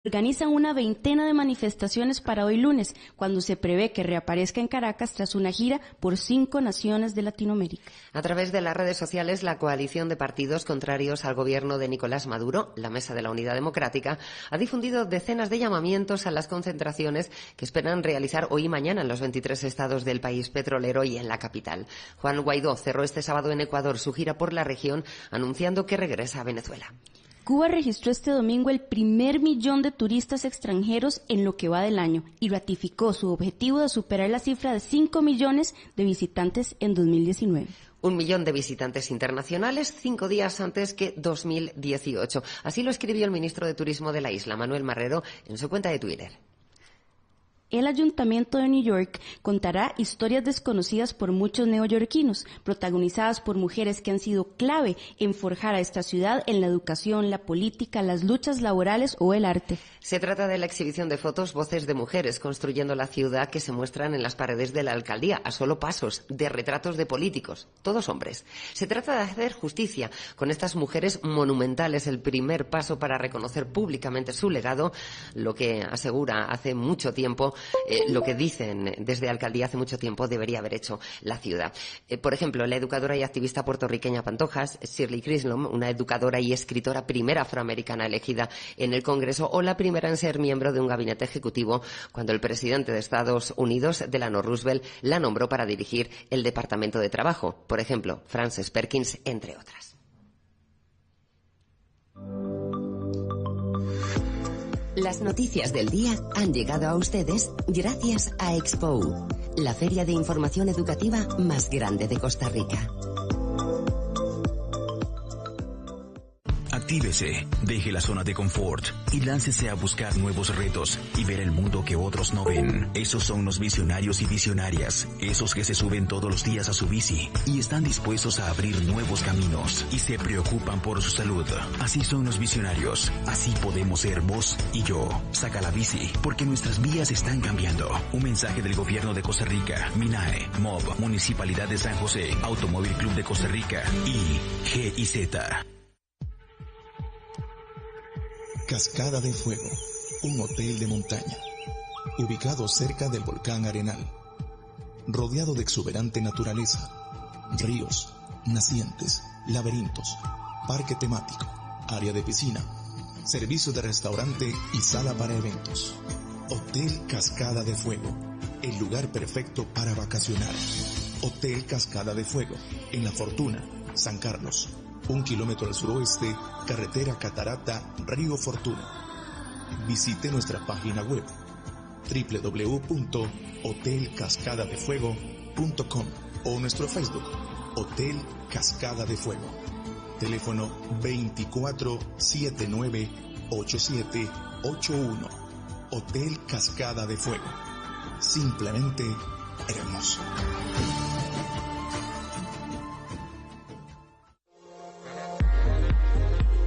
Organizan una veintena de manifestaciones para hoy lunes, cuando se prevé que reaparezca en Caracas tras una gira por 5 naciones de Latinoamérica. A través de las redes sociales, la coalición de partidos contrarios al gobierno de Nicolás Maduro, la Mesa de la Unidad Democrática, ha difundido decenas de llamamientos a las concentraciones que esperan realizar hoy y mañana en los 23 estados del país petrolero y en la capital. Juan Guaidó cerró este sábado en Ecuador su gira por la región, anunciando que regresa a Venezuela. Cuba registró este domingo el primer millón de turistas extranjeros en lo que va del año y ratificó su objetivo de superar la cifra de 5 millones de visitantes en 2019. 1 millón de visitantes internacionales, 5 días antes que 2018. Así lo escribió el ministro de Turismo de la isla, Manuel Marrero, en su cuenta de Twitter. El Ayuntamiento de New York contará historias desconocidas por muchos neoyorquinos, protagonizadas por mujeres que han sido clave en forjar a esta ciudad en la educación, la política, las luchas laborales o el arte. Se trata de la exhibición de fotos Voces de Mujeres construyendo la ciudad que se muestran en las paredes de la alcaldía, a solo pasos, de retratos de políticos, todos hombres. Se trata de hacer justicia con estas mujeres monumentales, el primer paso para reconocer públicamente su legado, lo que asegura hace mucho tiempo, lo que dicen desde alcaldía hace mucho tiempo debería haber hecho la ciudad. Por ejemplo, la educadora y activista puertorriqueña Pantojas, Shirley Chisholm, una educadora y escritora primera afroamericana elegida en el Congreso, o la primera en ser miembro de un gabinete ejecutivo cuando el presidente de Estados Unidos, Delano Roosevelt, la nombró para dirigir el Departamento de Trabajo. Por ejemplo, Frances Perkins, entre otras. Las noticias del día han llegado a ustedes gracias a Expo, la feria de información educativa más grande de Costa Rica. Actívese, deje la zona de confort y láncese a buscar nuevos retos y ver el mundo que otros no ven. Esos son los visionarios y visionarias, esos que se suben todos los días a su bici y están dispuestos a abrir nuevos caminos y se preocupan por su salud. Así son los visionarios, así podemos ser vos y yo. Saca la bici, porque nuestras vías están cambiando. Un mensaje del Gobierno de Costa Rica, MINAE, MOB, Municipalidad de San José, Automóvil Club de Costa Rica y GIZ. Cascada de Fuego, un hotel de montaña, ubicado cerca del volcán Arenal, rodeado de exuberante naturaleza, ríos, nacientes, laberintos, parque temático, área de piscina, servicio de restaurante y sala para eventos. Hotel Cascada de Fuego, el lugar perfecto para vacacionar. Hotel Cascada de Fuego, en La Fortuna, San Carlos. 1 kilómetro al suroeste, carretera Catarata, Río Fortuna. Visite nuestra página web www.hotelcascadadefuego.com o nuestro Facebook, Hotel Cascada de Fuego. Teléfono 24798781. Hotel Cascada de Fuego. Simplemente hermoso.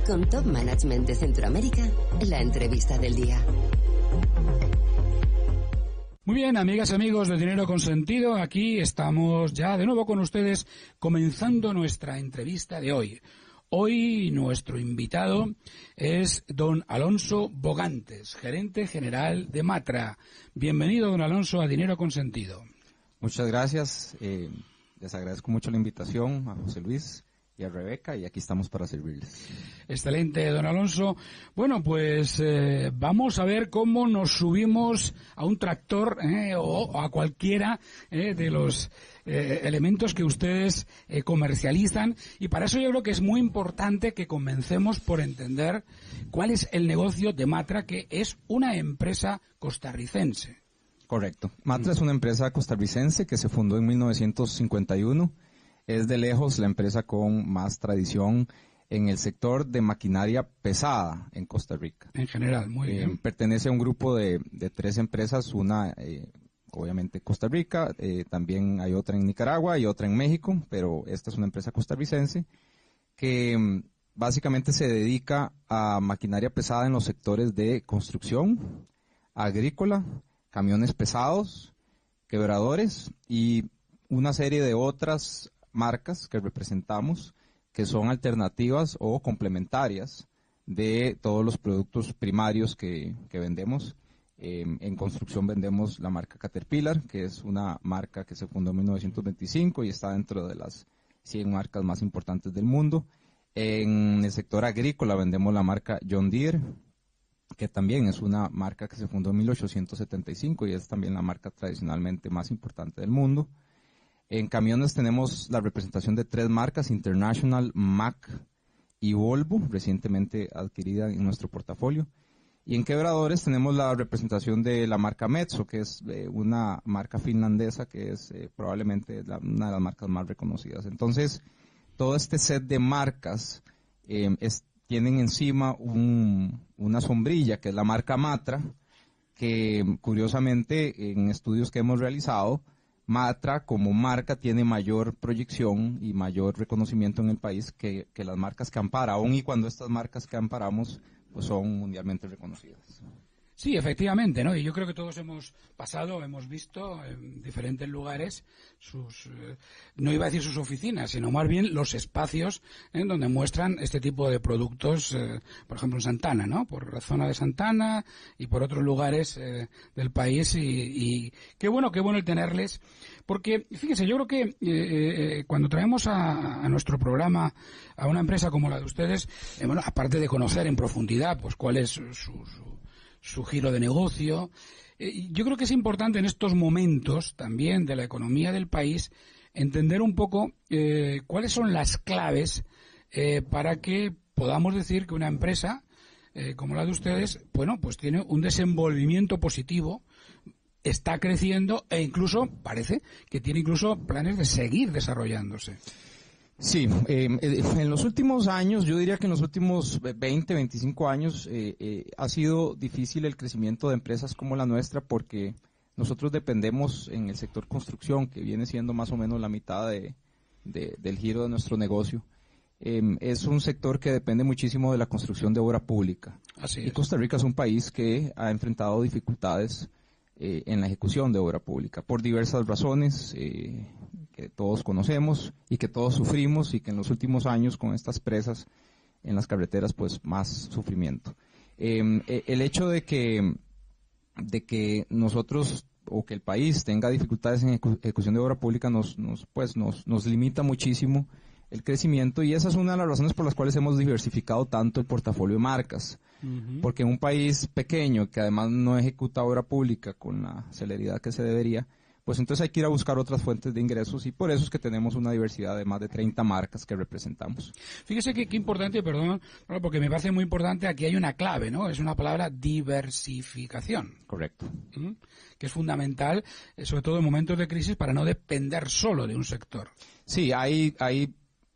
Con Top Management de Centroamérica, la entrevista del día. Muy bien, amigas y amigos de Dinero con Sentido, aquí estamos ya de nuevo con ustedes comenzando nuestra entrevista de hoy. Hoy nuestro invitado es don Alonso Bogantes, gerente general de Matra. Bienvenido, don Alonso, a Dinero con Sentido. Muchas gracias, les agradezco mucho la invitación a José Luis y a Rebeca, y aquí estamos para servirles. Excelente, don Alonso. Bueno, pues vamos a ver cómo nos subimos a un tractor o a cualquiera de los elementos que ustedes comercializan, y para eso yo creo que es muy importante que comencemos por entender cuál es el negocio de Matra, que es una empresa costarricense. Correcto. Matra es una empresa costarricense que se fundó en 1951. Es de lejos la empresa con más tradición en el sector de maquinaria pesada en Costa Rica. En general, muy bien. Pertenece a un grupo de 3 empresas, una obviamente Costa Rica, también hay otra en Nicaragua y otra en México, pero esta es una empresa costarricense que básicamente se dedica a maquinaria pesada en los sectores de construcción, agrícola, camiones pesados, quebradores y una serie de otras marcas que representamos que son alternativas o complementarias de todos los productos primarios que vendemos. En construcción vendemos la marca Caterpillar, que es una marca que se fundó en 1925 y está dentro de las 100 marcas más importantes del mundo. En el sector agrícola vendemos la marca John Deere, que también es una marca que se fundó en 1875 y es también la marca tradicionalmente más importante del mundo. En camiones tenemos la representación de 3 marcas, International, Mack y Volvo, recientemente adquirida en nuestro portafolio. Y en quebradores tenemos la representación de la marca Metso, que es una marca finlandesa que es probablemente una de las marcas más reconocidas. Entonces, todo este set de marcas tienen encima una sombrilla, que es la marca Matra, que curiosamente en estudios que hemos realizado, Matra como marca tiene mayor proyección y mayor reconocimiento en el país que las marcas que ampara, aun y cuando estas marcas que amparamos pues son mundialmente reconocidas. Sí, efectivamente, ¿no? Y yo creo que todos hemos pasado, hemos visto en diferentes lugares no iba a decir sus oficinas, sino más bien los espacios en donde muestran este tipo de productos, por ejemplo en Santana, ¿no? Por la zona de Santana y por otros lugares del país y qué bueno el tenerles, porque fíjese, yo creo que cuando traemos a nuestro programa a una empresa como la de ustedes, bueno, aparte de conocer en profundidad pues cuál es su giro de negocio. Yo creo que es importante en estos momentos también de la economía del país entender un poco cuáles son las claves para que podamos decir que una empresa como la de ustedes, bueno, pues tiene un desenvolvimiento positivo, está creciendo e incluso parece que tiene incluso planes de seguir desarrollándose. Sí, en los últimos años, yo diría que en los últimos 20, 25 años ha sido difícil el crecimiento de empresas como la nuestra porque nosotros dependemos en el sector construcción, que viene siendo más o menos la mitad del giro de nuestro negocio. Es un sector que depende muchísimo de la construcción de obra pública. Así es. Y Costa Rica es un país que ha enfrentado dificultades en la ejecución de obra pública por diversas razones que todos conocemos y que todos sufrimos y que en los últimos años con estas presas en las carreteras pues más sufrimiento. El hecho de que nosotros o que el país tenga dificultades en ejecución de obra pública nos limita muchísimo el crecimiento y esa es una de las razones por las cuales hemos diversificado tanto el portafolio de marcas. Porque en un país pequeño que además no ejecuta obra pública con la celeridad que se debería, pues entonces hay que ir a buscar otras fuentes de ingresos y por eso es que tenemos una diversidad de más de 30 marcas que representamos. Fíjese que importante, perdón, porque me parece muy importante, aquí hay una clave, ¿no? Es una palabra diversificación. Correcto. Que es fundamental, sobre todo en momentos de crisis, para no depender solo de un sector. Sí, hay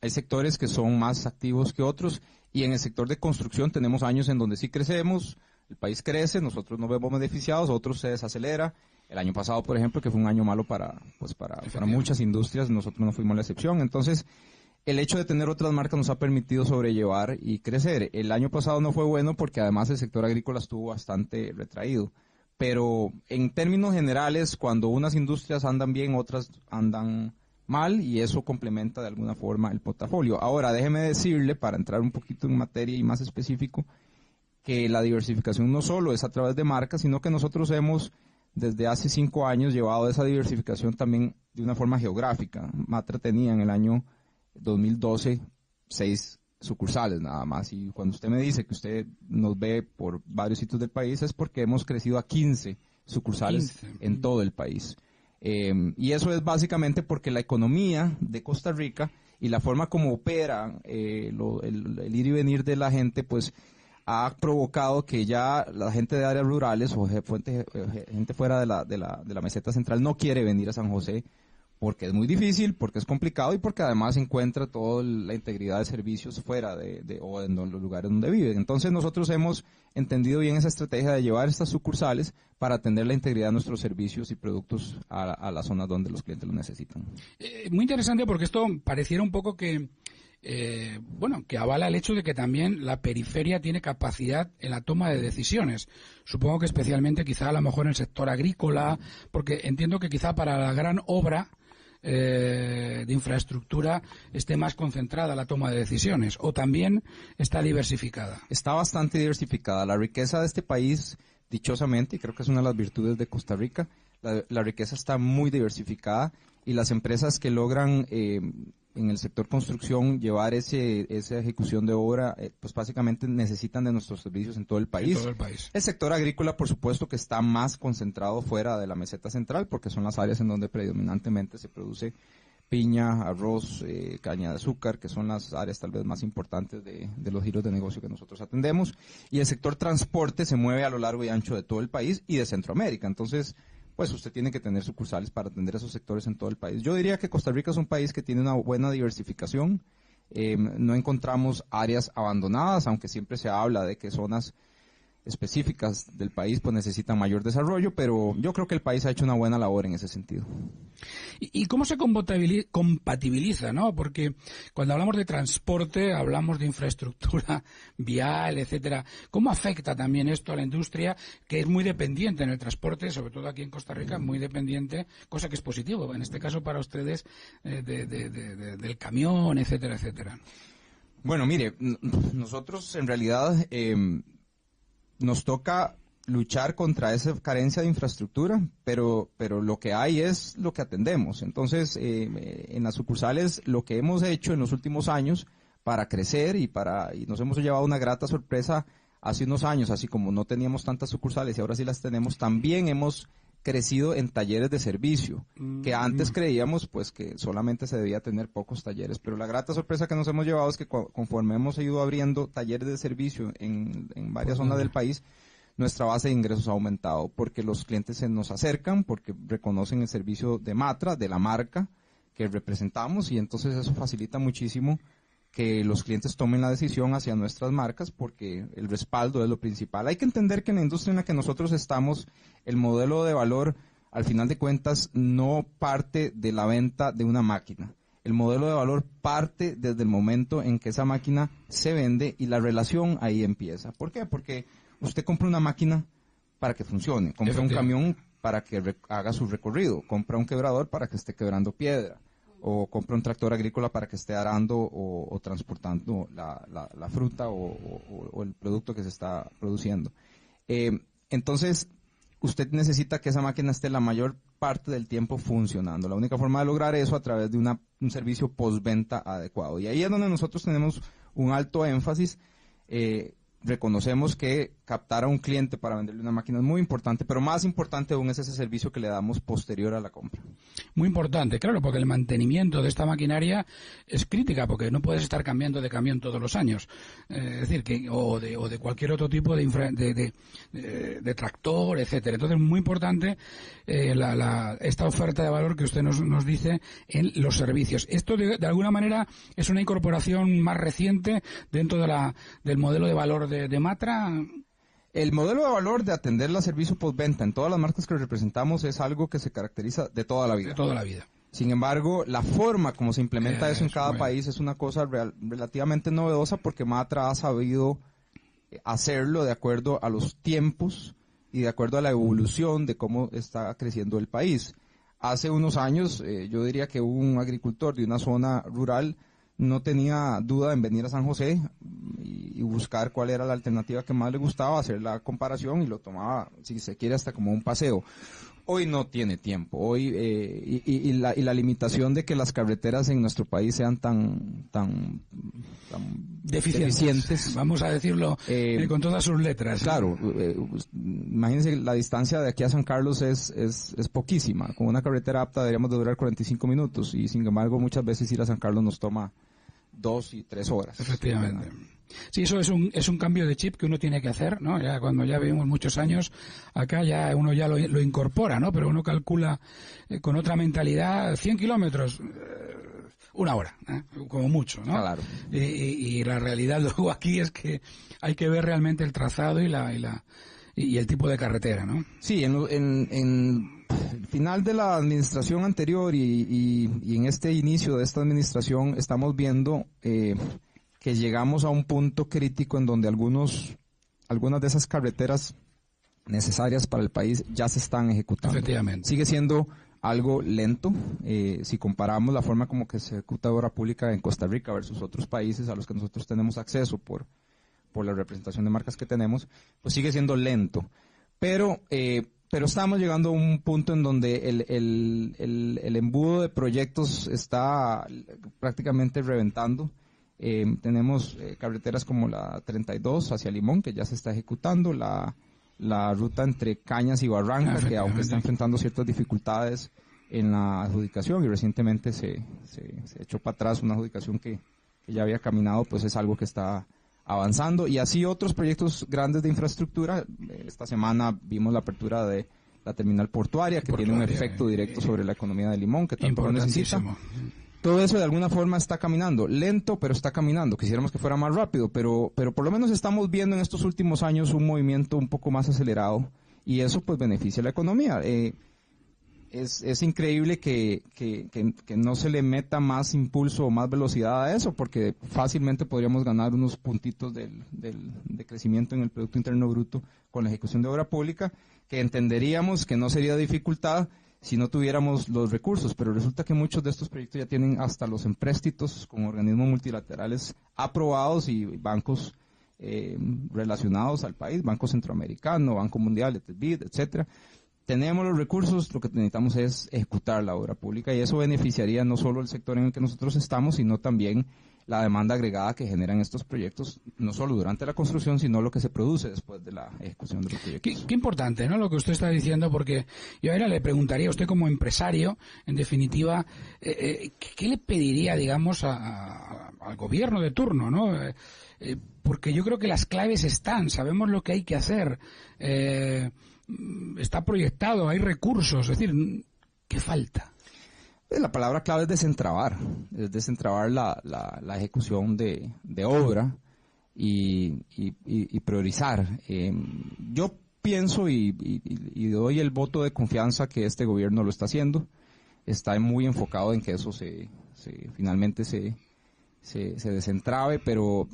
sectores que son más activos que otros y en el sector de construcción tenemos años en donde sí crecemos, el país crece, nosotros nos vemos beneficiados, otros se desacelera. El año pasado, por ejemplo, que fue un año malo para muchas industrias, nosotros no fuimos la excepción. Entonces, el hecho de tener otras marcas nos ha permitido sobrellevar y crecer. El año pasado no fue bueno porque además el sector agrícola estuvo bastante retraído. Pero en términos generales, cuando unas industrias andan bien, otras andan mal y eso complementa de alguna forma el portafolio. Ahora, déjeme decirle, para entrar un poquito en materia y más específico, que la diversificación no solo es a través de marcas, sino que nosotros hemos desde hace 5 años llevado esa diversificación también de una forma geográfica. Matra tenía en el año 2012 6 sucursales nada más. Y cuando usted me dice que usted nos ve por varios sitios del país es porque hemos crecido a 15 sucursales en todo el país. Y eso es básicamente porque la economía de Costa Rica y la forma como opera el ir y venir de la gente, pues ha provocado que ya la gente de áreas rurales o gente fuera de la meseta central no quiere venir a San José porque es muy difícil, porque es complicado y porque además encuentra toda la integridad de servicios fuera o en los lugares donde viven. Entonces nosotros hemos entendido bien esa estrategia de llevar estas sucursales para atender la integridad de nuestros servicios y productos a las zonas donde los clientes lo necesitan. Muy interesante porque esto pareciera un poco que que avala el hecho de que también la periferia tiene capacidad en la toma de decisiones. Supongo que especialmente quizá a lo mejor en el sector agrícola, porque entiendo que quizá para la gran obra de infraestructura esté más concentrada la toma de decisiones, o también está diversificada. Está bastante diversificada. La riqueza de este país, dichosamente, y creo que es una de las virtudes de Costa Rica, la riqueza está muy diversificada, y las empresas que logran en el sector construcción llevar esa ejecución de obra, pues básicamente necesitan de nuestros servicios en todo el país. En todo el país. El sector agrícola, por supuesto, que está más concentrado fuera de la meseta central, porque son las áreas en donde predominantemente se produce piña, arroz, caña de azúcar, que son las áreas tal vez más importantes de los giros de negocio que nosotros atendemos. Y el sector transporte se mueve a lo largo y ancho de todo el país y de Centroamérica. Entonces, pues usted tiene que tener sucursales para atender esos sectores en todo el país. Yo diría que Costa Rica es un país que tiene una buena diversificación. No encontramos áreas abandonadas, aunque siempre se habla de que zonas específicas del país pues necesitan mayor desarrollo, pero yo creo que el país ha hecho una buena labor en ese sentido. ¿Y cómo se compatibiliza, no? Porque cuando hablamos de transporte, hablamos de infraestructura vial, etcétera. ¿Cómo afecta también esto a la industria, que es muy dependiente en el transporte, sobre todo aquí en Costa Rica, muy dependiente, cosa que es positivo, en este caso para ustedes, del camión, etcétera, etcétera? Bueno, mire, nosotros en realidad nos toca luchar contra esa carencia de infraestructura, pero lo que hay es lo que atendemos. Entonces, en las sucursales, lo que hemos hecho en los últimos años para crecer y nos hemos llevado una grata sorpresa hace unos años, así como no teníamos tantas sucursales y ahora sí las tenemos, también hemos crecido en talleres de servicio, que antes creíamos pues que solamente se debía tener pocos talleres, pero la grata sorpresa que nos hemos llevado es que conforme hemos ido abriendo talleres de servicio en varias zonas del país, nuestra base de ingresos ha aumentado, porque los clientes se nos acercan, porque reconocen el servicio de Matra, de la marca que representamos, y entonces eso facilita muchísimo que los clientes tomen la decisión hacia nuestras marcas, porque el respaldo es lo principal. Hay que entender que en la industria en la que nosotros estamos, el modelo de valor, al final de cuentas, no parte de la venta de una máquina. El modelo de valor parte desde el momento en que esa máquina se vende y la relación ahí empieza. ¿Por qué? Porque usted compra una máquina para que funcione, compra un camión para que haga su recorrido, compra un quebrador para que esté quebrando piedra, o compra un tractor agrícola para que esté arando o transportando la fruta o el producto que se está produciendo. Entonces, usted necesita que esa máquina esté la mayor parte del tiempo funcionando. La única forma de lograr eso a través de un servicio postventa adecuado. Y ahí es donde nosotros tenemos un alto énfasis. Reconocemos que captar a un cliente para venderle una máquina es muy importante, pero más importante aún es ese servicio que le damos posterior a la compra. Muy importante, claro, porque el mantenimiento de esta maquinaria es crítica, porque no puedes estar cambiando de camión todos los años. Es decir, o de cualquier otro tipo de tractor, etcétera. Entonces, muy importante esta oferta de valor que usted nos dice en los servicios. Esto, de alguna manera, es una incorporación más reciente dentro del modelo de valor de Matra. El modelo de valor de atender el servicio postventa en todas las marcas que representamos es algo que se caracteriza de toda la vida. De toda la vida. Sin embargo, la forma como se implementa eso en cada país es una cosa relativamente novedosa, porque Matra ha sabido hacerlo de acuerdo a los tiempos y de acuerdo a la evolución de cómo está creciendo el país. Hace unos años, yo diría que un agricultor de una zona rural no tenía duda en venir a San José y buscar cuál era la alternativa que más le gustaba, hacer la comparación y lo tomaba, si se quiere, hasta como un paseo. Hoy no tiene tiempo. Hoy y la limitación de que las carreteras en nuestro país sean tan deficientes, vamos a decirlo con todas sus letras. Claro, imagínense, la distancia de aquí a San Carlos es poquísima. Con una carretera apta deberíamos de durar 45 minutos y sin embargo muchas veces ir a San Carlos nos toma 2 y 3 horas. Efectivamente. Sí, eso es un cambio de chip que uno tiene que hacer, ¿no? Ya cuando ya vivimos muchos años, acá ya uno ya lo incorpora, ¿no? Pero uno calcula con otra mentalidad 100 kilómetros, 1 hora, como mucho, ¿no? Claro. Y la realidad luego aquí es que hay que ver realmente el trazado y el tipo de carretera, ¿no? Sí, en el final de la administración anterior y en este inicio de esta administración estamos viendo que llegamos a un punto crítico en donde algunas de esas carreteras necesarias para el país ya se están ejecutando. Efectivamente. Sigue siendo algo lento si comparamos la forma como que se ejecuta obra pública en Costa Rica versus otros países a los que nosotros tenemos acceso por la representación de marcas que tenemos, pues sigue siendo lento. Pero estamos llegando a un punto en donde el embudo de proyectos está prácticamente reventando. Tenemos carreteras como la 32 hacia Limón, que ya se está ejecutando, la ruta entre Cañas y Barranca, que aunque está enfrentando ciertas dificultades en la adjudicación, y recientemente se echó para atrás una adjudicación que ya había caminado, pues es algo que está avanzando, y así otros proyectos grandes de infraestructura. Esta semana vimos la apertura de la terminal portuaria, que tiene un efecto directo sobre la economía de Limón, que tanto lo necesita. Todo eso de alguna forma está caminando, lento, pero está caminando. Quisiéramos que fuera más rápido, pero por lo menos estamos viendo en estos últimos años un movimiento un poco más acelerado, y eso pues beneficia a la economía. Es increíble que no se le meta más impulso o más velocidad a eso, porque fácilmente podríamos ganar unos puntitos de crecimiento en el Producto Interno Bruto con la ejecución de obra pública, que entenderíamos que no sería dificultad si no tuviéramos los recursos, pero resulta que muchos de estos proyectos ya tienen hasta los empréstitos con organismos multilaterales aprobados y bancos relacionados al país, Banco Centroamericano, Banco Mundial, BID, etcétera. Tenemos los recursos, lo que necesitamos es ejecutar la obra pública, y eso beneficiaría no solo el sector en el que nosotros estamos, sino también la demanda agregada que generan estos proyectos, no solo durante la construcción, sino lo que se produce después de la ejecución de los proyectos. Qué importante, ¿no?, lo que usted está diciendo, porque yo ahora le preguntaría a usted como empresario, en definitiva, ¿qué le pediría, digamos, al gobierno de turno, ¿no? Porque yo creo que las claves están, sabemos lo que hay que hacer, está proyectado, hay recursos, es decir, ¿qué falta? La palabra clave es desentrabar la ejecución de obra y priorizar. Yo pienso y doy el voto de confianza que este gobierno lo está haciendo, está muy enfocado en que eso finalmente se desentrabe, pero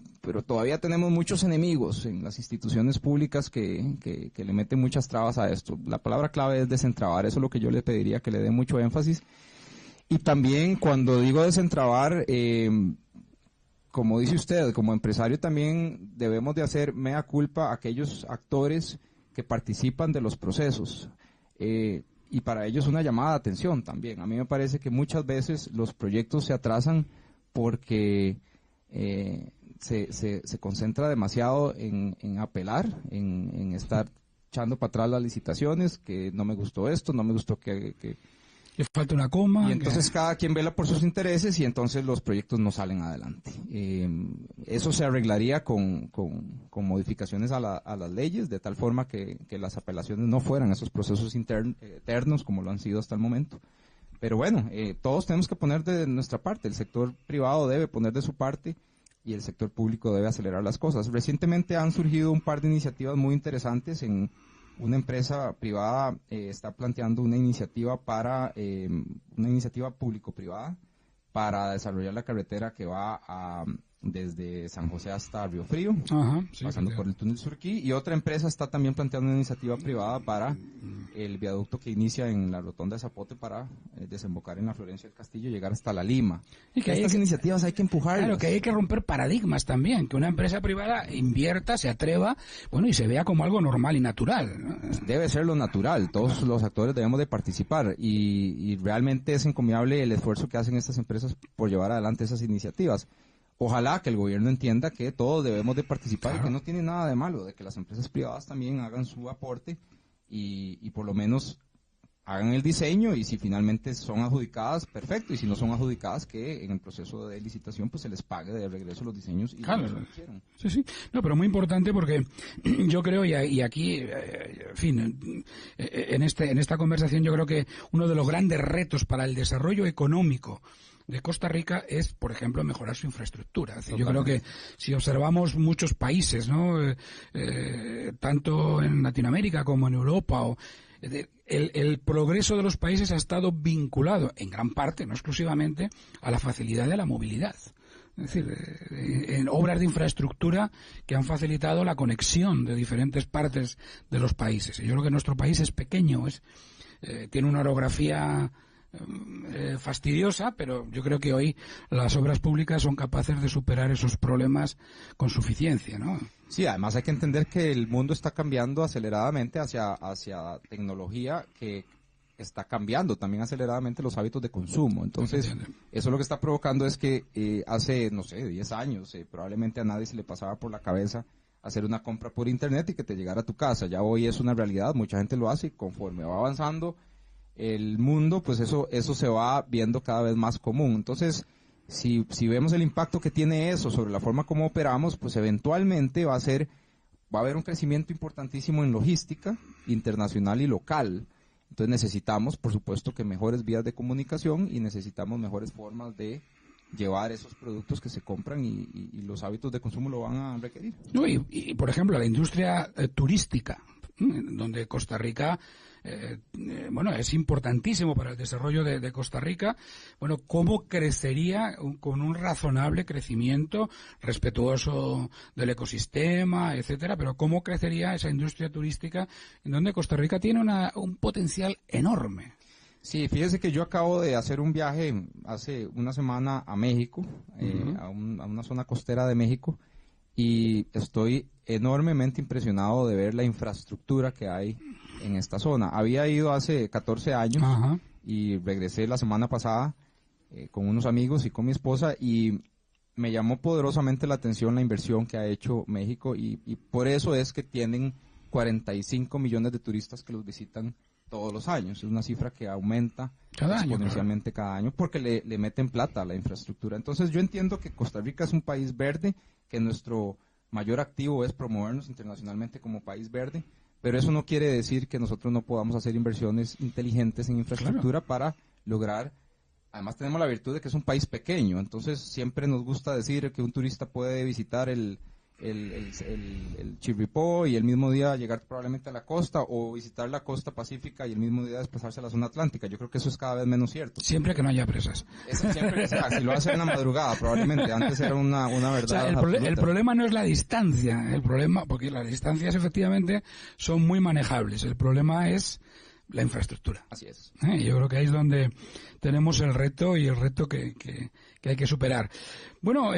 todavía tenemos muchos enemigos en las instituciones públicas que le meten muchas trabas a esto. La palabra clave es desentrabar, eso es lo que yo le pediría que le dé mucho énfasis. Y también cuando digo desentrabar, como dice usted, como empresario también debemos de hacer mea culpa a aquellos actores que participan de los procesos. Y para ellos una llamada de atención también. A mí me parece que muchas veces los proyectos se atrasan porque se concentra demasiado en apelar, en estar echando para atrás las licitaciones, que no me gustó esto, no me gustó que falta una coma. Y entonces cada quien vela por sus intereses y entonces los proyectos no salen adelante. Eso se arreglaría con modificaciones a las leyes, de tal forma que las apelaciones no fueran esos procesos eternos como lo han sido hasta el momento. Pero bueno, todos tenemos que poner de nuestra parte, el sector privado debe poner de su parte y el sector público debe acelerar las cosas. Recientemente han surgido un par de iniciativas muy interesantes. En una empresa privada está planteando una iniciativa público-privada para desarrollar la carretera que va desde San José hasta Río Frío, pasando por el túnel Surquí, y otra empresa está también planteando una iniciativa privada para el viaducto que inicia en la rotonda de Zapote para desembocar en la Florencia del Castillo y llegar hasta La Lima. Y que estas iniciativas hay que empujarlas. Claro, que hay que romper paradigmas también, que una empresa privada invierta, se atreva, bueno, y se vea como algo normal y natural, ¿no? Debe ser lo natural, todos los actores debemos de participar y realmente es encomiable el esfuerzo que hacen estas empresas por llevar adelante esas iniciativas. Ojalá que el gobierno entienda que todos debemos de participar, claro, y que no tiene nada de malo, de que las empresas privadas también hagan su aporte y por lo menos hagan el diseño, y si finalmente son adjudicadas, perfecto, y si no son adjudicadas, que en el proceso de licitación pues se les pague de regreso los diseños y claro, lo hicieron. Sí. No, pero muy importante porque yo creo, y aquí, en fin, en esta conversación yo creo que uno de los grandes retos para el desarrollo económico de Costa Rica es, por ejemplo, mejorar su infraestructura. Es decir, yo creo que si observamos muchos países, ¿no? Tanto en Latinoamérica como en Europa, el progreso de los países ha estado vinculado, en gran parte, no exclusivamente, a la facilidad de la movilidad. Es decir, en obras de infraestructura que han facilitado la conexión de diferentes partes de los países. Yo creo que nuestro país es pequeño, tiene una orografía fastidiosa, pero yo creo que hoy las obras públicas son capaces de superar esos problemas con suficiencia, ¿no? Sí, además hay que entender que el mundo está cambiando aceleradamente hacia tecnología que está cambiando también aceleradamente los hábitos de consumo. Entonces, eso lo que está provocando es que hace, 10 años, probablemente a nadie se le pasaba por la cabeza hacer una compra por internet y que te llegara a tu casa. Ya hoy es una realidad, mucha gente lo hace y conforme va avanzando el mundo, pues eso se va viendo cada vez más común. Entonces, si vemos el impacto que tiene eso sobre la forma como operamos, pues eventualmente va a haber un crecimiento importantísimo en logística internacional y local. Entonces necesitamos, por supuesto, que mejores vías de comunicación y necesitamos mejores formas de llevar esos productos que se compran y los hábitos de consumo lo van a requerir. No, y por ejemplo, la industria turística, donde Costa Rica, es importantísimo para el desarrollo de Costa Rica. Bueno, ¿cómo crecería con un razonable crecimiento respetuoso del ecosistema, etcétera? Pero ¿cómo crecería esa industria turística en donde Costa Rica tiene un potencial enorme? Sí, fíjese que yo acabo de hacer un viaje hace una semana a México, a una zona costera de México, y estoy enormemente impresionado de ver la infraestructura que hay en esta zona. Había ido hace 14 años y regresé la semana pasada con unos amigos y con mi esposa y me llamó poderosamente la atención la inversión que ha hecho México y por eso es que tienen 45 millones de turistas que los visitan todos los años. Es una cifra que aumenta exponencialmente cada año porque le meten plata a la infraestructura. Entonces yo entiendo que Costa Rica es un país verde, que nuestro mayor activo es promovernos internacionalmente como país verde, pero eso no quiere decir que nosotros no podamos hacer inversiones inteligentes en infraestructura para lograr. Además tenemos la virtud de que es un país pequeño, entonces siempre nos gusta decir que un turista puede visitar el Chirripó y el mismo día llegar probablemente a la costa o visitar la costa pacífica y el mismo día desplazarse a la zona atlántica. Yo creo que eso es cada vez menos cierto. Siempre que no haya presas. Si lo hacen en la madrugada, probablemente. Antes era una verdad. O sea, el problema no es la distancia, porque las distancias efectivamente son muy manejables. El problema es la infraestructura. Así es. Yo creo que ahí es donde tenemos el reto y el reto que hay que superar. Bueno,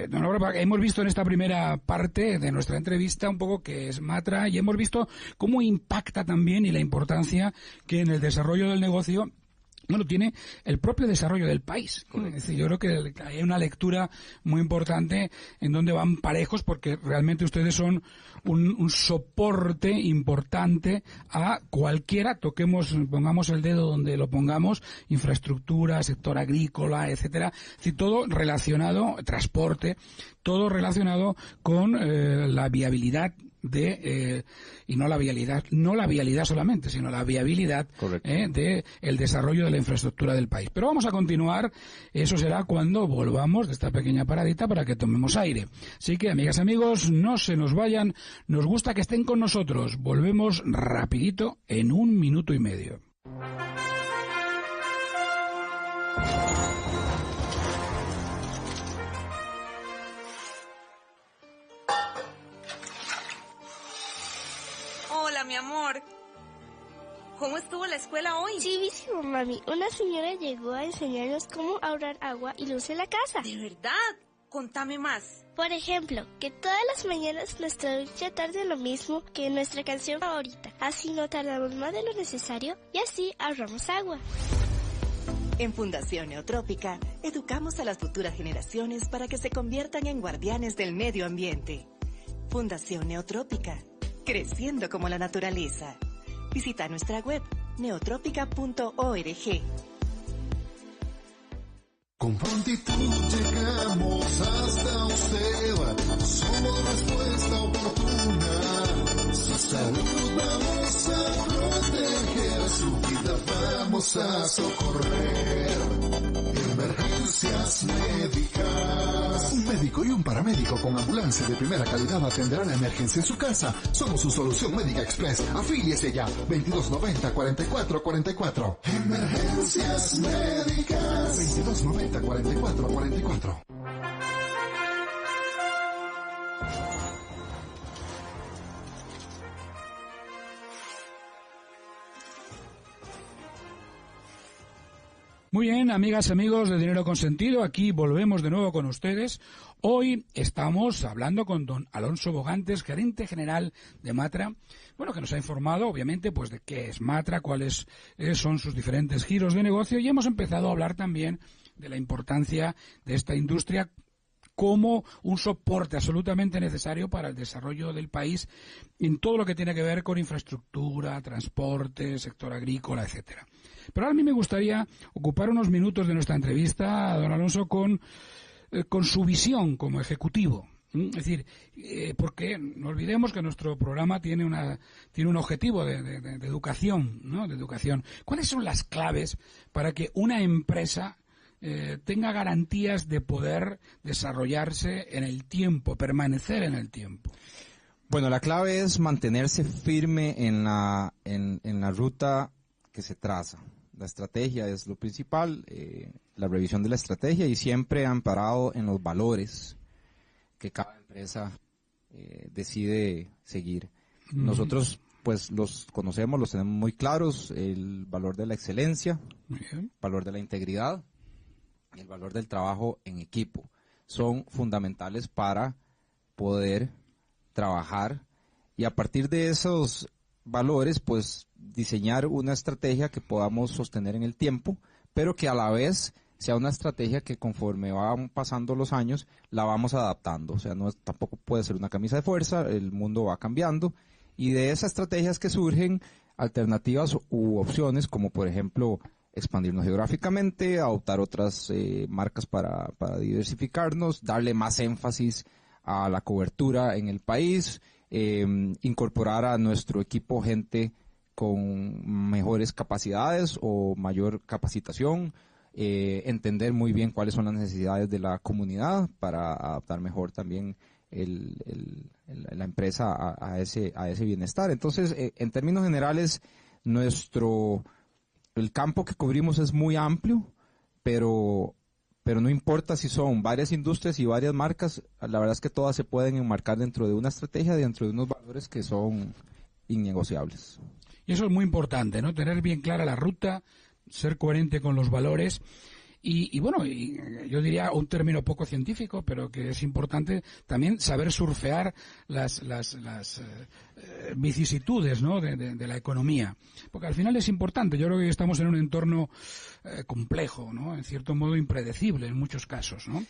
don Aurora, hemos visto en esta primera parte de nuestra entrevista un poco qué es Matra y hemos visto cómo impacta también y la importancia que en el desarrollo del negocio tiene el propio desarrollo del país. Es decir, yo creo que hay una lectura muy importante en donde van parejos porque realmente ustedes son un soporte importante a cualquiera, pongamos el dedo donde lo pongamos, infraestructura, sector agrícola, etcétera, es decir, todo relacionado, transporte, todo relacionado con la viabilidad y no la vialidad solamente, sino la viabilidad de el desarrollo de la infraestructura del país. Pero vamos a continuar, eso será cuando volvamos de esta pequeña paradita para que tomemos aire. Así que, amigas, amigos, no se nos vayan, nos gusta que estén con nosotros. Volvemos rapidito en 1 minuto y medio. Hola, mi amor. ¿Cómo estuvo la escuela hoy? Chivísimo, mami. Una señora llegó a enseñarnos cómo ahorrar agua y luz en la casa. ¿De verdad? Contame más. Por ejemplo, que todas las mañanas nuestra ducha tarde lo mismo que nuestra canción favorita. Así no tardamos más de lo necesario y así ahorramos agua. En Fundación Neotrópica, educamos a las futuras generaciones para que se conviertan en guardianes del medio ambiente. Fundación Neotrópica, creciendo como la naturaleza. Visita nuestra web, neotrópica.org. Con Prontitud llegamos hasta usted. Somos respuesta oportuna. Su salud vamos a proteger, su vida vamos a socorrer. Emergencias médicas. Un médico y un paramédico con ambulancia de primera calidad atenderán la emergencia en su casa. Somos su solución médica express. Afíliese ya. 2290-4444. Emergencias médicas. 2290-4444. Muy bien, amigas, amigos de Dinero con Sentido, aquí volvemos de nuevo con ustedes. Hoy estamos hablando con don Alonso Bogantes, gerente general de Matra, bueno, que nos ha informado, obviamente, pues de qué es Matra, cuáles son sus diferentes giros de negocio, y hemos empezado a hablar también de la importancia de esta industria como un soporte absolutamente necesario para el desarrollo del país en todo lo que tiene que ver con infraestructura, transporte, sector agrícola, etcétera. Pero ahora a mí me gustaría ocupar unos minutos de nuestra entrevista, don Alonso, con su visión como ejecutivo. Es decir, porque no olvidemos que nuestro programa tiene un objetivo de educación, ¿no? De educación. ¿Cuáles son las claves para que una empresa tenga garantías de poder desarrollarse en el tiempo, permanecer en el tiempo? Bueno, la clave es mantenerse firme en la ruta que se traza. La estrategia es lo principal, la revisión de la estrategia, y siempre amparado en los valores que cada empresa decide seguir. Nosotros pues los conocemos, los tenemos muy claros: el valor de la excelencia, el valor de la integridad y el valor del trabajo en equipo. Son fundamentales para poder trabajar, y a partir de esos valores pues diseñar una estrategia que podamos sostener en el tiempo, pero que a la vez sea una estrategia que conforme van pasando los años la vamos adaptando. O sea, tampoco puede ser una camisa de fuerza, el mundo va cambiando, y de esas estrategias que surgen alternativas u opciones, como por ejemplo expandirnos geográficamente, adoptar otras marcas para diversificarnos, darle más énfasis a la cobertura en el país, incorporar a nuestro equipo gente con mejores capacidades o mayor capacitación, entender muy bien cuáles son las necesidades de la comunidad para adaptar mejor también la empresa a ese bienestar. Entonces, en términos generales, el campo que cubrimos es muy amplio, pero no importa si son varias industrias y varias marcas, la verdad es que todas se pueden enmarcar dentro de una estrategia, dentro de unos valores que son innegociables. Y eso es muy importante, ¿no? Tener bien clara la ruta, ser coherente con los valores. Y bueno, yo diría un término poco científico, pero que es importante también saber surfear las vicisitudes, ¿no? de la economía. Porque al final es importante. Yo creo que estamos en un entorno complejo, ¿no? En cierto modo impredecible en muchos casos, ¿no?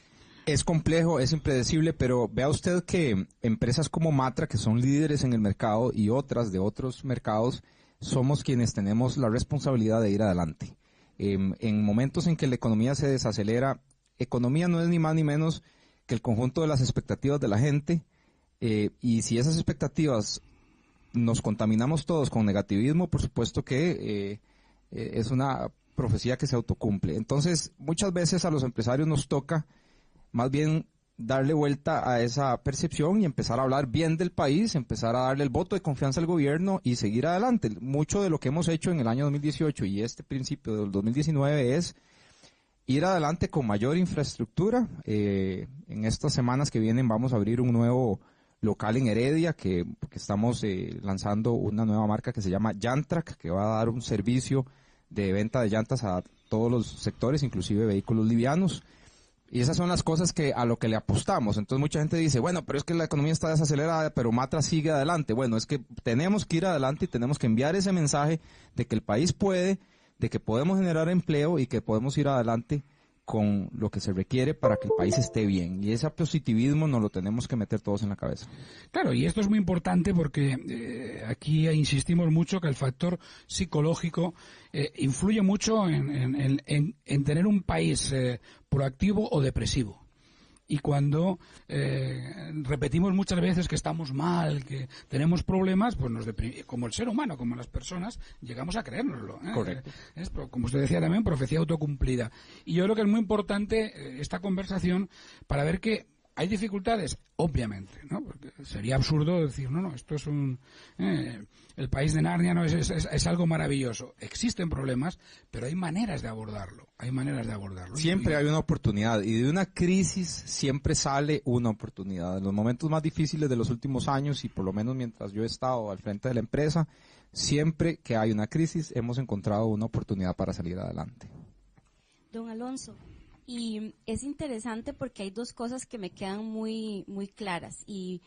Es complejo, es impredecible, pero vea usted que empresas como Matra, que son líderes en el mercado, y otras de otros mercados, somos quienes tenemos la responsabilidad de ir adelante. En momentos en que la economía se desacelera, economía no es ni más ni menos que el conjunto de las expectativas de la gente, y si esas expectativas nos contaminamos todos con negativismo, por supuesto que es una profecía que se autocumple. Entonces, muchas veces a los empresarios nos toca más bien darle vuelta a esa percepción y empezar a hablar bien del país, empezar a darle el voto de confianza al gobierno y seguir adelante. Mucho de lo que hemos hecho en el año 2018 y este principio del 2019 es ir adelante con mayor infraestructura. En estas semanas que vienen vamos a abrir un nuevo local en Heredia, que estamos lanzando una nueva marca que se llama Yantrac, que va a dar un servicio de venta de llantas a todos los sectores, inclusive vehículos livianos. Y esas son las cosas a lo que le apostamos. Entonces mucha gente dice, bueno, pero es que la economía está desacelerada, pero Matra sigue adelante. Bueno, es que tenemos que ir adelante y tenemos que enviar ese mensaje de que el país puede, de que podemos generar empleo y que podemos ir adelante con lo que se requiere para que el país esté bien. Y ese positivismo nos lo tenemos que meter todos en la cabeza. Claro, y esto es muy importante porque aquí insistimos mucho que el factor psicológico influye mucho en tener un país proactivo o depresivo. Y cuando repetimos muchas veces que estamos mal, que tenemos problemas, pues como el ser humano, como las personas, llegamos a creérnoslo. Correcto. Como usted decía también, profecía autocumplida. Y yo creo que es muy importante esta conversación para ver que hay dificultades, obviamente, ¿no? Porque sería absurdo decir, no, esto es el país de Narnia, no es algo maravilloso. Existen problemas, pero hay maneras de abordarlo. Siempre hay una oportunidad, y de una crisis siempre sale una oportunidad. En los momentos más difíciles de los últimos años, y por lo menos mientras yo he estado al frente de la empresa, siempre que hay una crisis hemos encontrado una oportunidad para salir adelante. Don Alonso, y es interesante porque hay dos cosas que me quedan muy claras y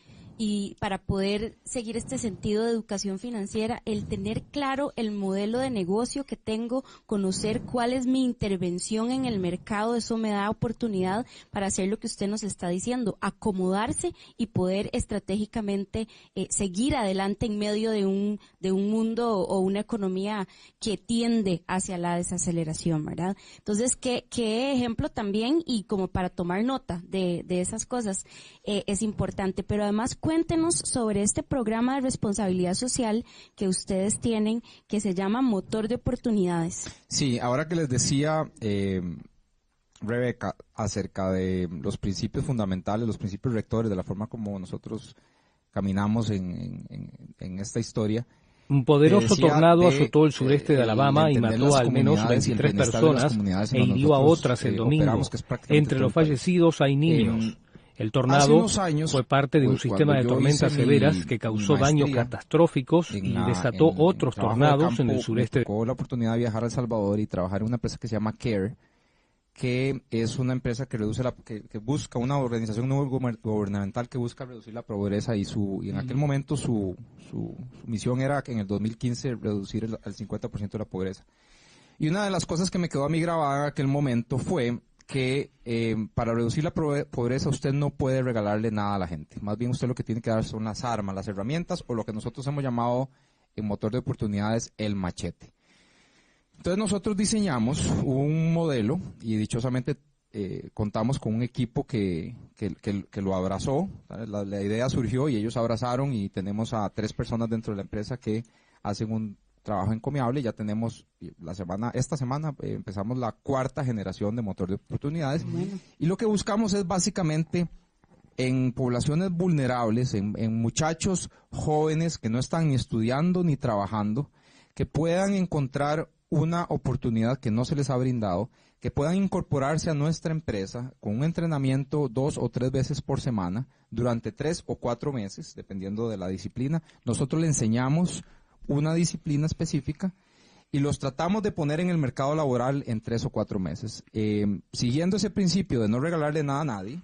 para poder seguir este sentido de educación financiera, el tener claro el modelo de negocio que tengo, conocer cuál es mi intervención en el mercado, eso me da oportunidad para hacer lo que usted nos está diciendo, acomodarse y poder estratégicamente seguir adelante en medio de un mundo o una economía que tiende hacia la desaceleración, ¿verdad? Entonces, qué ejemplo también, y como para tomar nota de esas cosas, es importante, pero además cuéntenos sobre este programa de responsabilidad social que ustedes tienen, que se llama Motor de Oportunidades. Sí, ahora que les decía, Rebeca, acerca de los principios fundamentales, los principios rectores, de la forma como nosotros caminamos en esta historia. Un poderoso tornado azotó el sureste de Alabama y mató a al menos 23 personas e hirió a otras el domingo. Entre los fallecidos hay niños. El tornado fue parte de un sistema de tormentas severas que causó daños catastróficos y desató otros tornados en el sureste. Tuve la oportunidad de viajar a El Salvador y trabajar en una empresa que se llama CARE, que es una empresa que reduce que busca una organización no gubernamental que busca reducir la pobreza y en aquel momento su misión era que en el 2015 reducir al 50% de la pobreza. Y una de las cosas que me quedó a mí grabada en aquel momento fue que para reducir la pobreza usted no puede regalarle nada a la gente. Más bien usted lo que tiene que dar son las armas, las herramientas o lo que nosotros hemos llamado en Motor de Oportunidades el machete. Entonces nosotros diseñamos un modelo y dichosamente contamos con un equipo que lo abrazó. La idea surgió y ellos abrazaron y tenemos a 3 personas dentro de la empresa que hacen un trabajo encomiable. Ya tenemos esta semana empezamos la 4ª generación de Motor de Oportunidades. Bueno. Y lo que buscamos es básicamente en poblaciones vulnerables, en muchachos jóvenes que no están ni estudiando ni trabajando, que puedan encontrar una oportunidad que no se les ha brindado, que puedan incorporarse a nuestra empresa con un entrenamiento 2 o 3 veces por semana durante 3 o 4 meses, dependiendo de la disciplina. Nosotros le enseñamos una disciplina específica y los tratamos de poner en el mercado laboral en 3 o 4 meses. Siguiendo ese principio de no regalarle nada a nadie,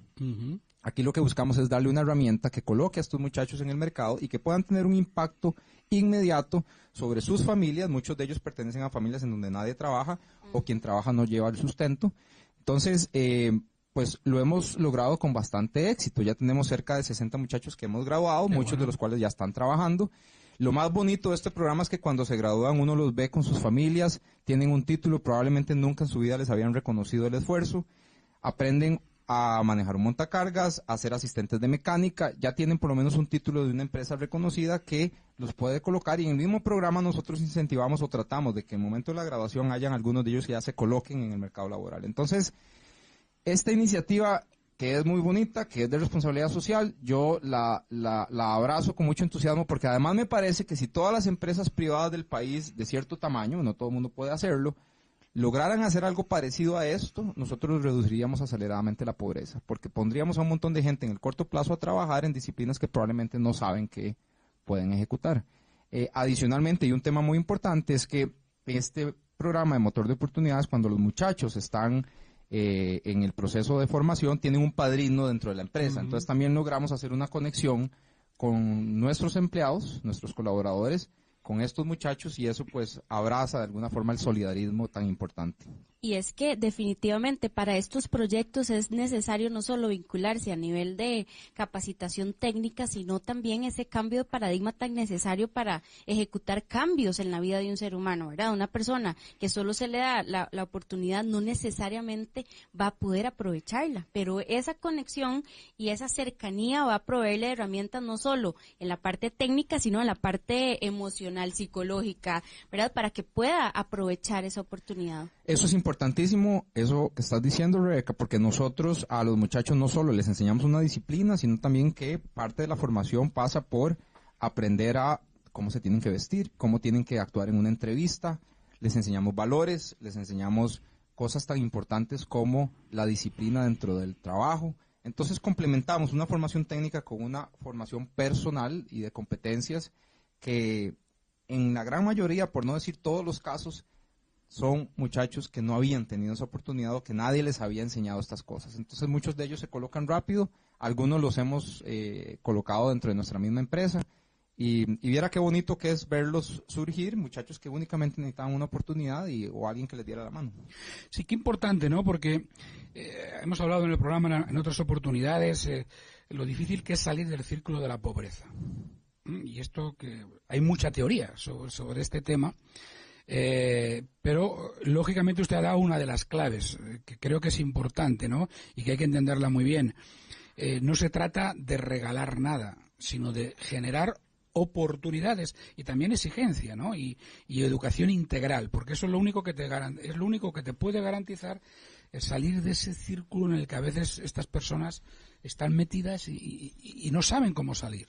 aquí lo que buscamos es darle una herramienta que coloque a estos muchachos en el mercado y que puedan tener un impacto inmediato sobre sus familias. Muchos de ellos pertenecen a familias en donde nadie trabaja o quien trabaja no lleva el sustento. Entonces, pues lo hemos logrado con bastante éxito. Ya tenemos cerca de 60 muchachos que hemos graduado, muchos de los cuales ya están trabajando. Lo más bonito de este programa es que cuando se gradúan uno los ve con sus familias, tienen un título, probablemente nunca en su vida les habían reconocido el esfuerzo, aprenden a manejar un montacargas, a ser asistentes de mecánica, ya tienen por lo menos un título de una empresa reconocida que los puede colocar, y en el mismo programa nosotros incentivamos o tratamos de que en el momento de la graduación hayan algunos de ellos que ya se coloquen en el mercado laboral. Entonces, esta iniciativa que es muy bonita, que es de responsabilidad social, yo la abrazo con mucho entusiasmo, porque además me parece que si todas las empresas privadas del país de cierto tamaño, no todo el mundo puede hacerlo, lograran hacer algo parecido a esto, nosotros reduciríamos aceleradamente la pobreza, porque pondríamos a un montón de gente en el corto plazo a trabajar en disciplinas que probablemente no saben que pueden ejecutar. Adicionalmente, y un tema muy importante, es que este programa de Motor de Oportunidades, cuando los muchachos están en el proceso de formación, tienen un padrino dentro de la empresa. Entonces también logramos hacer una conexión con nuestros empleados, nuestros colaboradores, con estos muchachos, y eso pues abraza de alguna forma el solidarismo tan importante. Y es que definitivamente para estos proyectos es necesario no solo vincularse a nivel de capacitación técnica, sino también ese cambio de paradigma tan necesario para ejecutar cambios en la vida de un ser humano, ¿verdad? Una persona que solo se le da la oportunidad no necesariamente va a poder aprovecharla, pero esa conexión y esa cercanía va a proveerle herramientas no solo en la parte técnica, sino en la parte emocional, psicológica, ¿verdad? Para que pueda aprovechar esa oportunidad. Eso es importantísimo, eso que estás diciendo, Rebeca, porque nosotros a los muchachos no solo les enseñamos una disciplina, sino también que parte de la formación pasa por aprender a cómo se tienen que vestir, cómo tienen que actuar en una entrevista, les enseñamos valores, les enseñamos cosas tan importantes como la disciplina dentro del trabajo. Entonces complementamos una formación técnica con una formación personal y de competencias que en la gran mayoría, por no decir todos los casos, son muchachos que no habían tenido esa oportunidad o que nadie les había enseñado estas cosas. Entonces muchos de ellos se colocan rápido, algunos los hemos colocado dentro de nuestra misma empresa y viera qué bonito que es verlos surgir, muchachos que únicamente necesitaban una oportunidad o alguien que les diera la mano. Sí, qué importante, ¿no? Porque hemos hablado en el programa en otras oportunidades lo difícil que es salir del círculo de la pobreza. Y esto que hay mucha teoría sobre este tema. Pero lógicamente usted ha dado una de las claves que creo que es importante, ¿no? Y que hay que entenderla muy bien. No se trata de regalar nada, sino de generar oportunidades y también exigencia, ¿no? Y educación integral, porque eso es lo único que te puede garantizar salir de ese círculo en el que a veces estas personas están metidas y no saben cómo salir.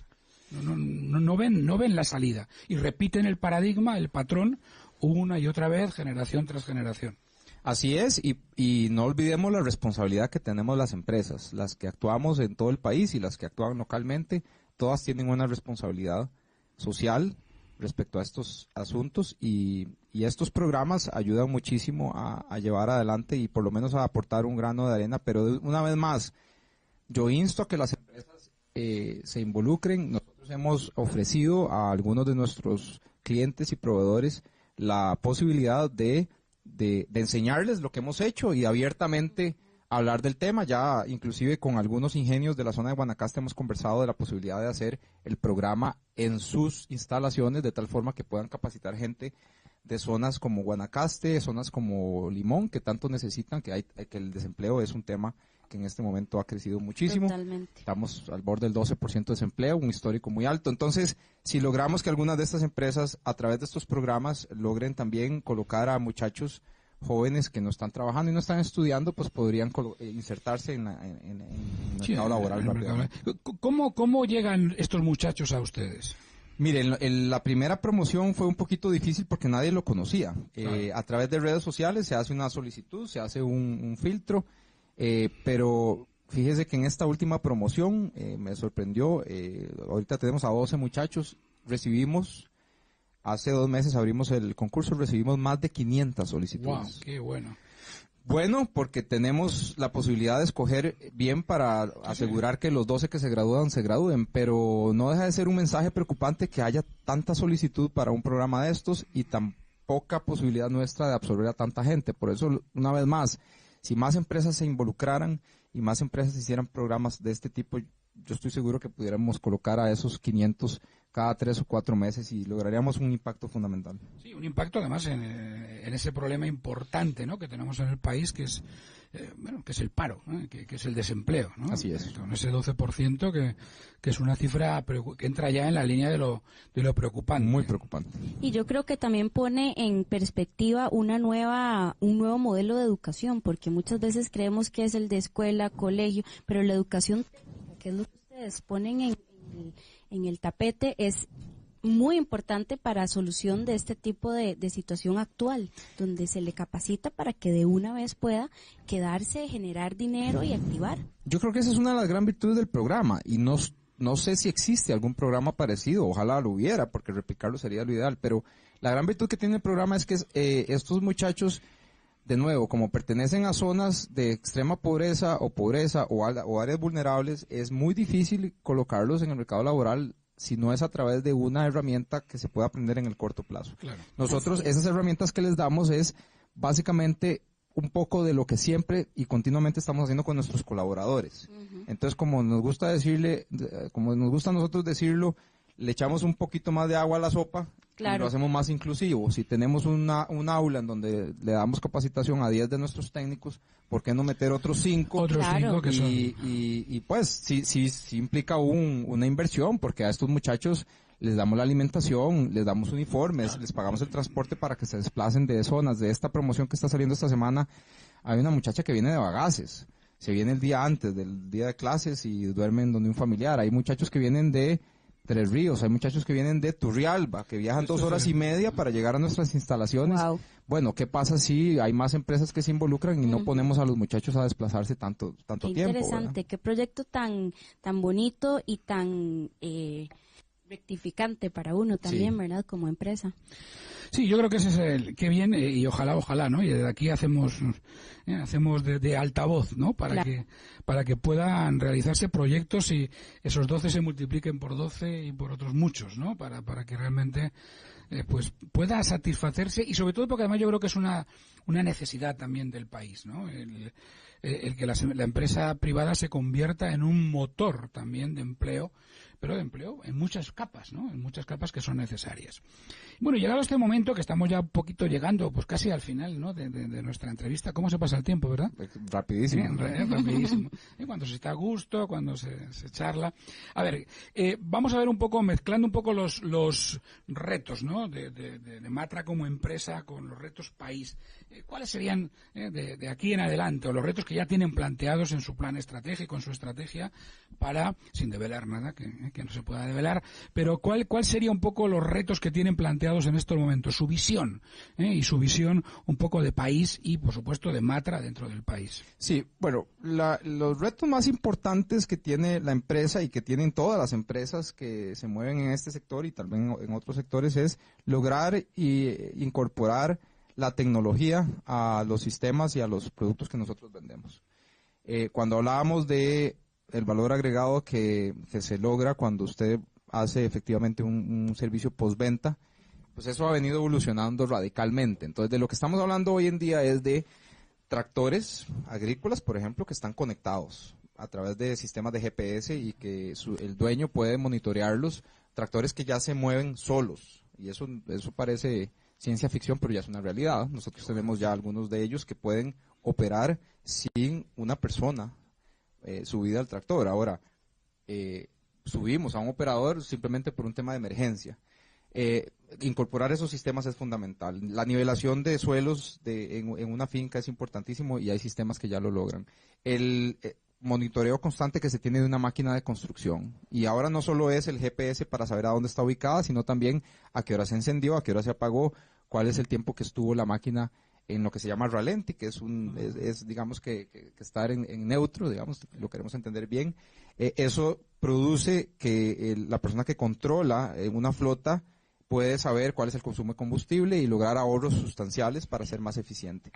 No ven la salida y repiten el paradigma, el patrón, una y otra vez, generación tras generación. Así es, y no olvidemos la responsabilidad que tenemos las empresas, las que actuamos en todo el país y las que actúan localmente, todas tienen una responsabilidad social respecto a estos asuntos y estos programas ayudan muchísimo a llevar adelante y por lo menos a aportar un grano de arena, pero una vez más, yo insto a que las empresas se involucren. Nosotros hemos ofrecido a algunos de nuestros clientes y proveedores la posibilidad de enseñarles lo que hemos hecho y abiertamente hablar del tema. Ya inclusive con algunos ingenios de la zona de Guanacaste hemos conversado de la posibilidad de hacer el programa en sus instalaciones de tal forma que puedan capacitar gente de zonas como Guanacaste, zonas como Limón, que tanto necesitan, que el desempleo es un tema que en este momento ha crecido muchísimo. Totalmente. Estamos al borde del 12% de desempleo, un histórico muy alto. Entonces, si logramos que algunas de estas empresas, a través de estos programas, logren también colocar a muchachos jóvenes que no están trabajando y no están estudiando, pues podrían insertarse en el mercado laboral rápidamente. ¿Cómo llegan estos muchachos a ustedes? Miren, la primera promoción fue un poquito difícil porque nadie lo conocía. A través de redes sociales se hace una solicitud, se hace un filtro, pero fíjese que en esta última promoción me sorprendió. Ahorita tenemos a 12 muchachos, hace 2 meses abrimos el concurso, recibimos más de 500 solicitudes. ¡Wow! ¡Qué bueno! Bueno, porque tenemos la posibilidad de escoger bien para asegurar que los 12 que se gradúen, pero no deja de ser un mensaje preocupante que haya tanta solicitud para un programa de estos y tan poca posibilidad nuestra de absorber a tanta gente. Por eso, una vez más, si más empresas se involucraran y más empresas hicieran programas de este tipo, yo estoy seguro que pudiéramos colocar a esos 500 cada 3 o 4 meses y lograríamos un impacto fundamental. Sí, un impacto además en ese problema importante, ¿no?, que tenemos en el país, que es que es el paro, ¿no?, que es el desempleo, ¿no? Así es. Con ese 12% que es una cifra que entra ya en la línea de lo preocupante. Muy preocupante. Y yo creo que también pone en perspectiva un nuevo modelo de educación, porque muchas veces creemos que es el de escuela, colegio, pero la educación, que es lo que ustedes ponen en el tapete, es muy importante para solución de este tipo de situación actual, donde se le capacita para que de una vez pueda quedarse, generar dinero y activar. Yo creo que esa es una de las grandes virtudes del programa y no sé si existe algún programa parecido, ojalá lo hubiera, porque replicarlo sería lo ideal, pero la gran virtud que tiene el programa es que estos muchachos, de nuevo, como pertenecen a zonas de extrema pobreza o áreas vulnerables, es muy difícil colocarlos en el mercado laboral si no es a través de una herramienta que se pueda aprender en el corto plazo. Claro. Nosotros, esas herramientas que les damos es básicamente un poco de lo que siempre y continuamente estamos haciendo con nuestros colaboradores. Uh-huh. Entonces, como nos gusta a nosotros decirlo, le echamos un poquito más de agua a la sopa. Claro. Y lo hacemos más inclusivo. Si tenemos un aula en donde le damos capacitación a 10 de nuestros técnicos, ¿por qué no meter otros 5? Claro. Y pues sí implica una inversión, porque a estos muchachos les damos la alimentación, les damos uniformes, les pagamos el transporte para que se desplacen de zonas. De esta promoción que está saliendo esta semana, hay una muchacha que viene de Bagaces. Se viene el día antes del día de clases y duermen donde un familiar. Hay muchachos que vienen de Tres Ríos, hay muchachos que vienen de Turrialba, que viajan 2 horas y media para llegar a nuestras instalaciones. Wow. Bueno, ¿qué pasa si hay más empresas que se involucran y no ponemos a los muchachos a desplazarse tanto tiempo? Interesante, ¿verdad? Qué proyecto tan bonito y tan rectificante para uno también, ¿verdad? Como empresa. Sí, yo creo que ese es el que bien y ojalá, ¿no? Y desde aquí hacemos de altavoz, ¿no? Para que puedan realizarse proyectos y esos 12 se multipliquen por 12 y por otros muchos, ¿no? Para que realmente pues pueda satisfacerse, y sobre todo porque además yo creo que es una necesidad también del país, ¿no? El que la empresa privada se convierta en un motor también de empleo, pero de empleo en muchas capas, ¿no? En muchas capas que son necesarias. Bueno, llegado este momento, que estamos ya un poquito llegando, pues casi al final, ¿no? De nuestra entrevista. ¿Cómo se pasa el tiempo, verdad? Rapidísimo. Rapidísimo. Cuando se está a gusto, cuando se charla. A ver, vamos a ver un poco, mezclando un poco los retos, ¿no? De Matra como empresa con los retos país. ¿Cuáles serían de aquí en adelante, o los retos que ya tienen planteados en su plan estratégico, en su estrategia, para, sin develar nada, que no se pueda develar, pero cuál sería un poco los retos que tienen planteados en estos momentos, su visión, y su visión un poco de país y, por supuesto, de Matra dentro del país? Sí, bueno, los retos más importantes que tiene la empresa y que tienen todas las empresas que se mueven en este sector y también en otros sectores es lograr y incorporar la tecnología a los sistemas y a los productos que nosotros vendemos. Cuando hablábamos de el valor agregado que se logra cuando usted hace efectivamente un servicio postventa, pues eso ha venido evolucionando radicalmente. Entonces, de lo que estamos hablando hoy en día es de tractores agrícolas, por ejemplo, que están conectados a través de sistemas de GPS y que el dueño puede monitorearlos, tractores que ya se mueven solos, y eso parece ciencia ficción, pero ya es una realidad. Nosotros tenemos ya algunos de ellos que pueden operar sin una persona subida al tractor. Ahora, subimos a un operador simplemente por un tema de emergencia. Incorporar esos sistemas es fundamental. La nivelación de suelos en una finca es importantísimo y hay sistemas que ya lo logran. El monitoreo constante que se tiene de una máquina de construcción. Y ahora no solo es el GPS para saber a dónde está ubicada, sino también a qué hora se encendió, a qué hora se apagó, cuál es el tiempo que estuvo la máquina en lo que se llama ralenti, que es digamos que estar en neutro, digamos, lo queremos entender bien. Eso produce que la persona que controla una flota puede saber cuál es el consumo de combustible y lograr ahorros sustanciales para ser más eficiente.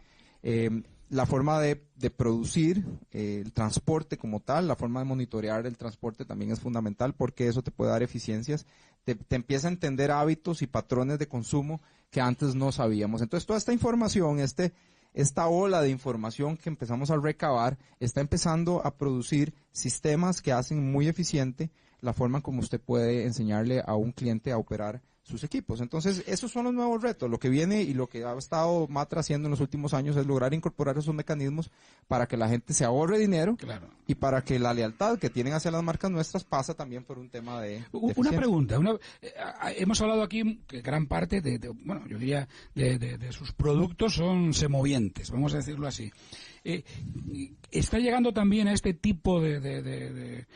La forma de producir, el transporte como tal, la forma de monitorear el transporte también es fundamental, porque eso te puede dar eficiencias, te empieza a entender hábitos y patrones de consumo que antes no sabíamos. Entonces, toda esta información, esta ola de información que empezamos a recabar, está empezando a producir sistemas que hacen muy eficiente la forma en como usted puede enseñarle a un cliente a operar sus equipos. Entonces, esos son los nuevos retos. Lo que viene y lo que ha estado Matra haciendo en los últimos años es lograr incorporar esos mecanismos para que la gente se ahorre dinero, claro, y para que la lealtad que tienen hacia las marcas nuestras pasa también por un tema de una pregunta. Hemos hablado aquí que gran parte bueno, yo diría de sus productos son semovientes, vamos a decirlo así. Está llegando también a este tipo de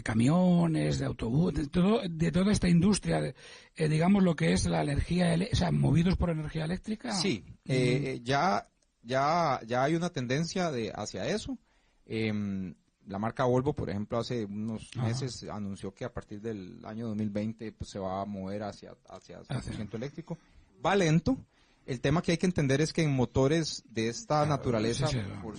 camiones, de autobuses, de toda esta industria, digamos lo que es la energía, o sea, movidos por energía eléctrica. Sí, ya hay una tendencia hacia eso. La marca Volvo, por ejemplo, hace unos meses anunció que a partir del año 2020 pues, se va a mover hacia 100% eléctrico. Va lento. El tema que hay que entender es que en motores de esta naturaleza, por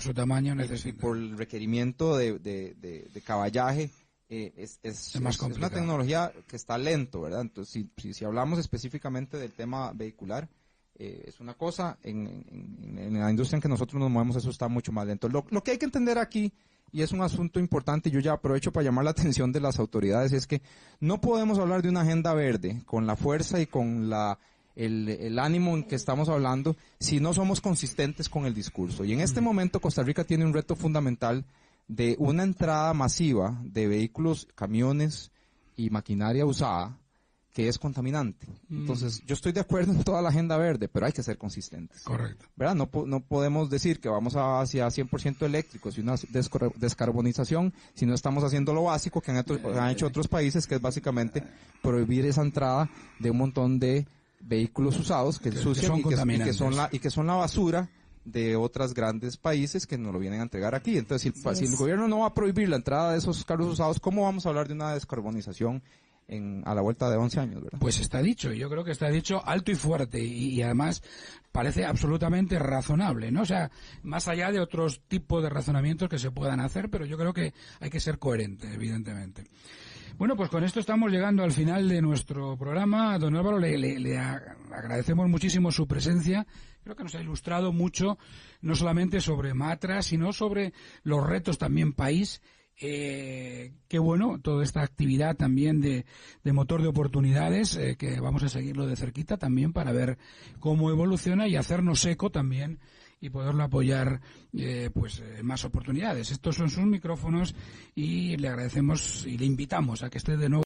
su tamaño y por el requerimiento de caballaje, es una tecnología que está lento, ¿verdad? Entonces, si hablamos específicamente del tema vehicular, es una cosa, en la industria en que nosotros nos movemos eso está mucho más lento. Lo que hay que entender aquí, y es un asunto importante, y yo ya aprovecho para llamar la atención de las autoridades, es que no podemos hablar de una agenda verde con la fuerza y con el ánimo en que estamos hablando si no somos consistentes con el discurso. Y en este momento Costa Rica tiene un reto fundamental de una entrada masiva de vehículos, camiones y maquinaria usada que es contaminante. Entonces, yo estoy de acuerdo en toda la agenda verde, pero hay que ser consistentes. Correcto. ¿Verdad? No podemos decir que vamos hacia 100% eléctricos y una descarbonización si no estamos haciendo lo básico que han hecho otros países, que es básicamente prohibir esa entrada de un montón de vehículos usados que ensucian y que son la basura de otros grandes países que nos lo vienen a entregar aquí. Entonces, si el gobierno no va a prohibir la entrada de esos carros usados, ¿cómo vamos a hablar de una descarbonización a la vuelta de 11 años, ¿verdad? Pues está dicho, yo creo que está dicho alto y fuerte y además parece absolutamente razonable, ¿no? O sea, más allá de otros tipos de razonamientos que se puedan hacer, pero yo creo que hay que ser coherente, evidentemente. Bueno, pues con esto estamos llegando al final de nuestro programa. Don Álvaro, le agradecemos muchísimo su presencia. Creo que nos ha ilustrado mucho, no solamente sobre Matra, sino sobre los retos también país. Qué bueno toda esta actividad también de motor de oportunidades, que vamos a seguirlo de cerquita también para ver cómo evoluciona y hacernos eco también y poderlo apoyar más oportunidades. Estos son sus micrófonos y le agradecemos y le invitamos a que esté de nuevo